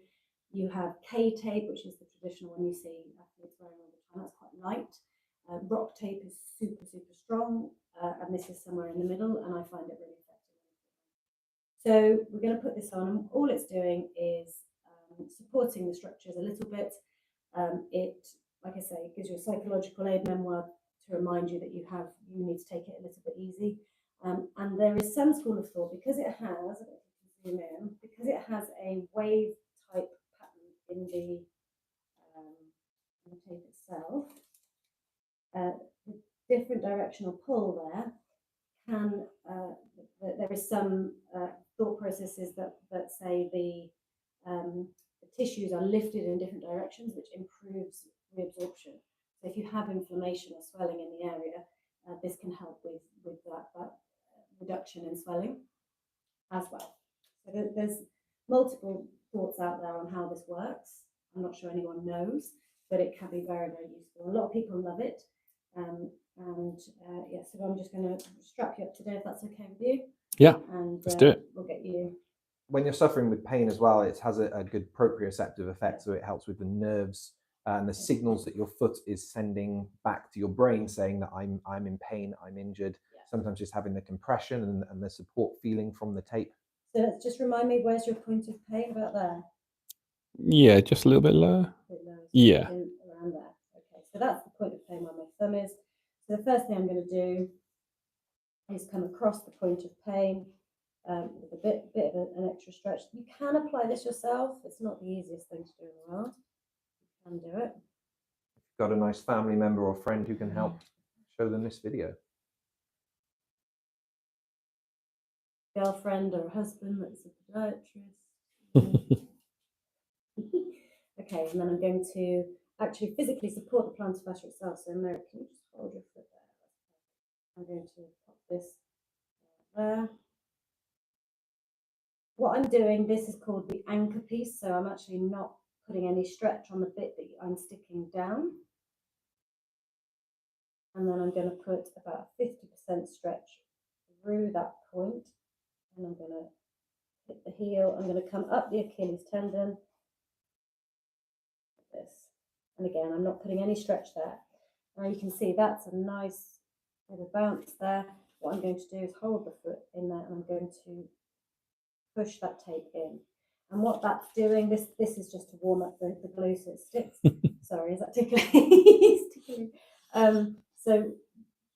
You have K tape, which is the traditional one you see athletes wearing all the time. That's quite light. Rock tape is super, super strong, and this is somewhere in the middle, and I find it really effective. So we're going to put this on, and all it's doing is supporting the structures a little bit. It, like I say, gives you a psychological aid memoir to remind you that you need to take it a little bit easy. And there is some school of thought, because it has, I don't know if you can zoom in, because it has a wave type pattern in the tape itself, the different directional pull there can, there is some thought processes that say the tissues are lifted in different directions, which improves reabsorption. So if you have inflammation or swelling in the area, this can help with that reduction in swelling as well. So there's multiple thoughts out there this works. I'm not sure anyone knows, but it can be very, very useful. A lot of people love it. Yeah, so I'm just going to strap you up today if that's okay with you. Yeah, and let's do it. We'll get you. When you're suffering with pain as well, it has a good proprioceptive effect, so it helps with the nerves and the signals that your foot is sending back to your brain, saying that I'm in pain, I'm injured. Sometimes just having the compression and the support feeling from the tape. So let's just remind me, where's your point of pain? About there? Yeah, just a little bit lower. A bit lower, so Yeah. around there. Okay, so that's the point of pain where my thumb is. So the first thing I'm going to do is come across the point of pain with a bit of an extra stretch. You can apply this yourself. It's not the easiest thing to do in the world. You can do it. If you've got a nice family member or friend who can help, show them this video. Girlfriend or husband that's a podiatrist. Okay, and then I'm going to actually physically support the plantar fascia itself. So Mary, can you just hold your foot there? I'm going to pop this there. What I'm doing, this is called the anchor piece. So I'm actually not putting any stretch on the bit that I'm sticking down. And then I'm going to put about 50% stretch through that point. And I'm going to hit the heel. I'm going to come up the Achilles tendon. Like this. And again, I'm not putting any stretch there. Now you can see that's a nice little bounce there. What I'm going to do is hold the foot in there, and I'm going to push that tape in. And what that's doing, this is just to warm up the glue so it sticks. Sorry, is that tickling? So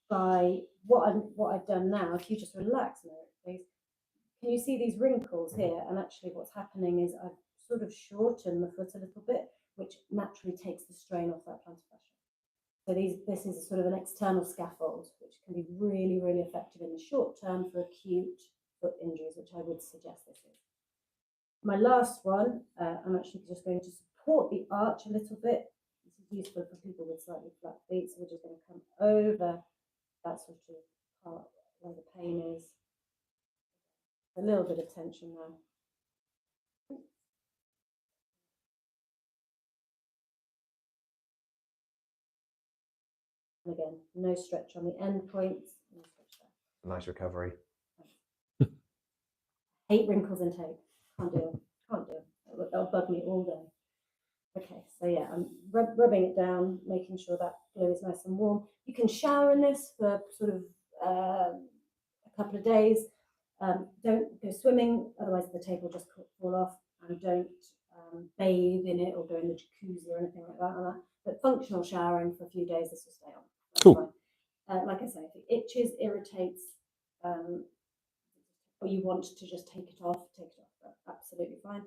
by what I've done now, if you just relax, Mary, please. Can you see these wrinkles here? And actually what's happening is I've sort of shortened the foot a little bit, which naturally takes the strain off that plantar fascia. So this is sort of an external scaffold, which can be really, really effective in the short term for acute foot injuries, which I would suggest this is. My last one, I'm actually just going to support the arch a little bit. This is useful for people with slightly flat feet, so we're just going to come over that sort of part where the pain is. A little bit of tension there. And again, no stretch on the end points. No stretch there. Nice recovery. Hate wrinkles in tape. Can't do it. Can't do it. That'll bug me all day. Okay, so yeah, I'm rubbing it down, making sure that glue is nice and warm. You can shower in this for sort of a couple of days. Don't go swimming, otherwise the tape will just fall off. And don't bathe in it or go in the jacuzzi or anything like that. But functional showering for a few days, this will stay on. That's cool. Fine. Like I say, if it itches, irritates, or you want to just take it off. That's absolutely fine.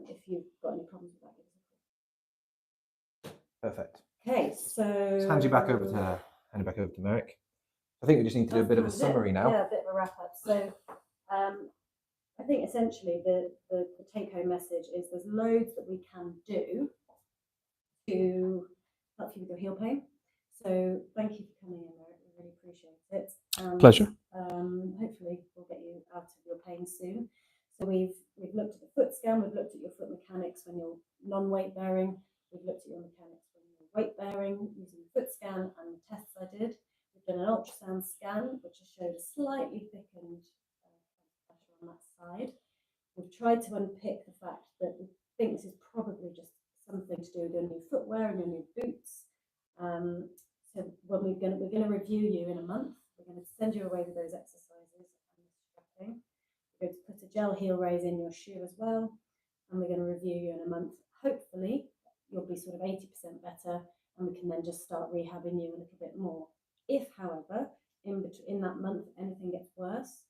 If you've got any problems with that, give us a call. Perfect. Okay, so Let's hand it back over to Merrick. I think we just need to do a bit of a summary now. Yeah, a bit of a wrap up. So I think essentially the take-home message is there's loads that we can do to help you with your heel pain. So thank you for coming in, Merrick. We really appreciate it. Pleasure. Hopefully we'll get you out of your pain soon. So we've looked at the foot scan, we've looked at your foot mechanics when you're non-weight bearing, we've looked at your mechanics when you're weight bearing using the foot scan and the tests I did. We've done an ultrasound scan which has showed a slightly thickened pressure on that side. We've tried to unpick the fact that we think this is probably just something to do with your new footwear and your new boots. So when we're going to review you in a month, we're going to send you away with those exercises and strapping. We're going to put a gel heel raise in your shoe as well, and we're going to review you in a month. Hopefully, you'll be sort of 80% better, and we can then just start rehabbing you a little bit more. If, however, in that month anything gets worse,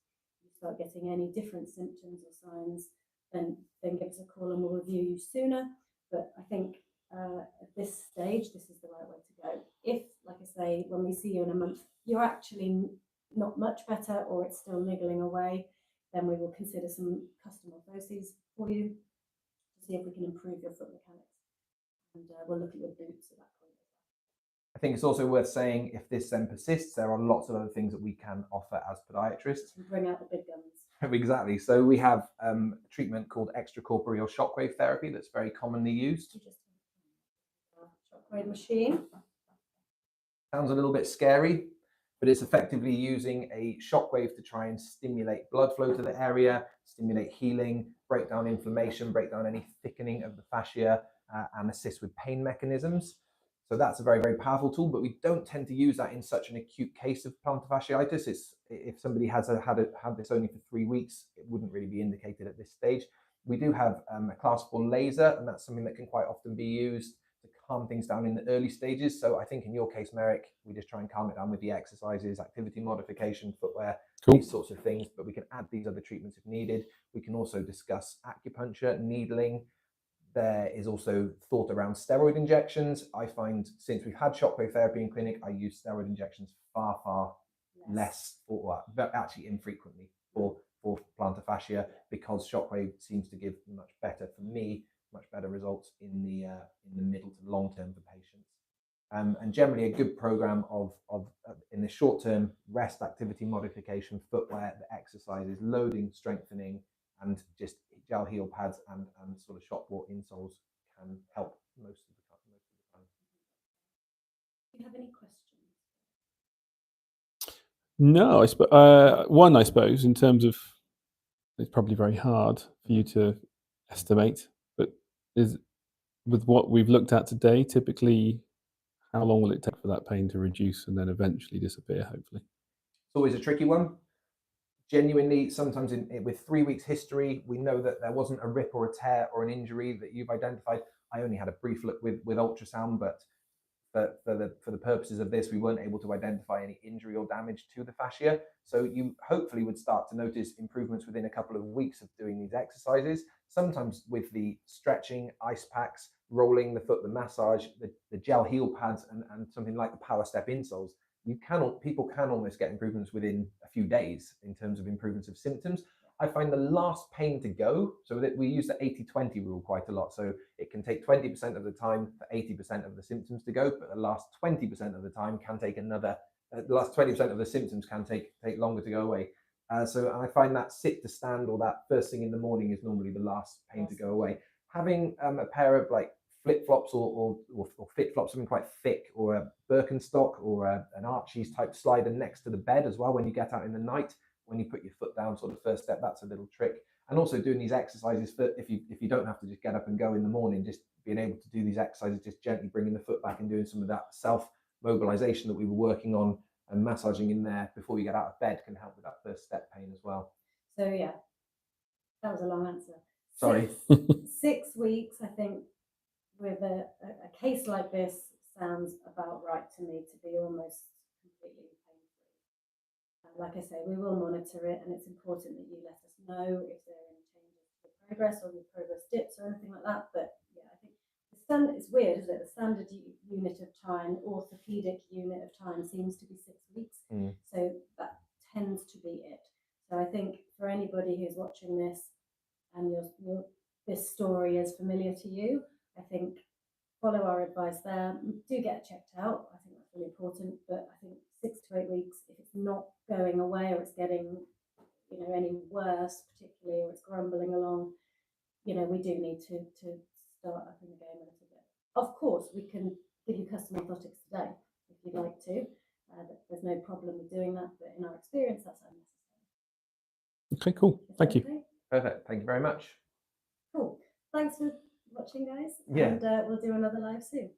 you start getting any different symptoms or signs, then give us a call and we'll review you sooner. But I think at this stage, this is the right way to go. If, like I say, when we see you in a month, you're actually not much better or it's still niggling away, then we will consider some custom orthoses for you to see if we can improve your foot mechanics. And we'll look at your boots at that point. I think it's also worth saying if this then persists, there are lots of other things that we can offer as podiatrists. And bring out the big guns. Exactly. So we have a treatment called extracorporeal shockwave therapy that's very commonly used. Shockwave machine. Sounds a little bit scary, but it's effectively using a shockwave to try and stimulate blood flow to the area, stimulate healing, break down inflammation, break down any thickening of the fascia, and assist with pain mechanisms. So that's a very, very powerful tool, but we don't tend to use that in such an acute case of plantar fasciitis. If somebody has had this only for 3 weeks, it wouldn't really be indicated at this stage. We do have a class 4 laser, and that's something that can quite often be used to calm things down in the early stages. So I think in your case, Merrick, we just try and calm it down with the exercises, activity modification, footwear, these sorts of things, but we can add these other treatments if needed. We can also discuss acupuncture, needling. There is also thought around steroid injections. I find since we've had shockwave therapy in clinic, I use steroid injections far, far less, or actually infrequently for plantar fascia, because shockwave seems to give much better, for me, much better results in the middle to long term for patients. And generally a good program of in the short term, rest, activity modification, footwear, the exercises, loading, strengthening, and just gel heel pads and sort of shop bought insoles can help most of the time. Do you have any questions? No, one, I suppose, in terms of, it's probably very hard for you to estimate, but with what we've looked at today, typically, how long will it take for that pain to reduce and then eventually disappear, hopefully? It's always a tricky one. Genuinely, sometimes with 3 weeks history, we know that there wasn't a rip or a tear or an injury that you've identified. I only had a brief look with ultrasound, but for the purposes of this, we weren't able to identify any injury or damage to the fascia. So you hopefully would start to notice improvements within a couple of weeks of doing these exercises. Sometimes with the stretching, ice packs, rolling the foot, the massage, the gel heel pads, and something like the power step insoles, people can almost get improvements within a few days in terms of improvements of symptoms. I find the last pain to go, so that we use the 80-20 rule quite a lot. So it can take 20% of the time for 80% of the symptoms to go, but the last 20% of the time can take the last 20% of the symptoms can take longer to go away. So I find that sit to stand, or that first thing in the morning, is normally the last pain to go away. Having a pair of like flip-flops or fit-flops, something quite thick, or a Birkenstock or an Archie's type slider next to the bed as well when you get out in the night, when you put your foot down, sort of first step, that's a little trick. And also doing these exercises for if you don't have to just get up and go in the morning, just being able to do these exercises, just gently bringing the foot back and doing some of that self mobilization that we were working on, and massaging in there before you get out of bed, can help with that first step pain as well. So yeah, that was a long answer. Sorry. 6 weeks, I think, with a case like this sounds about right to me, to be almost completely pain-free. Like I say, we will monitor it, and it's important that you let us know if there are any changes to the progress, or the progress dips or anything like that. But yeah, I think it's weird, isn't it? The standard unit of time, orthopedic unit of time, seems to be 6 weeks. So that tends to be it. So I think for anybody who's watching this and this story is familiar to you, I think follow our advice there. Do get checked out. I think that's really important. But I think 6 to 8 weeks, if it's not going away, or it's getting, any worse, particularly, or it's grumbling along, we do need to start up in the game a little bit. Of course, we can give you custom orthotics today if you'd like to. There's no problem with doing that, but in our experience, that's unnecessary. Okay, cool. Thank you. Perfect. Thank you very much. Cool. Thanks for watching, guys. Yeah. And we'll do another live soon.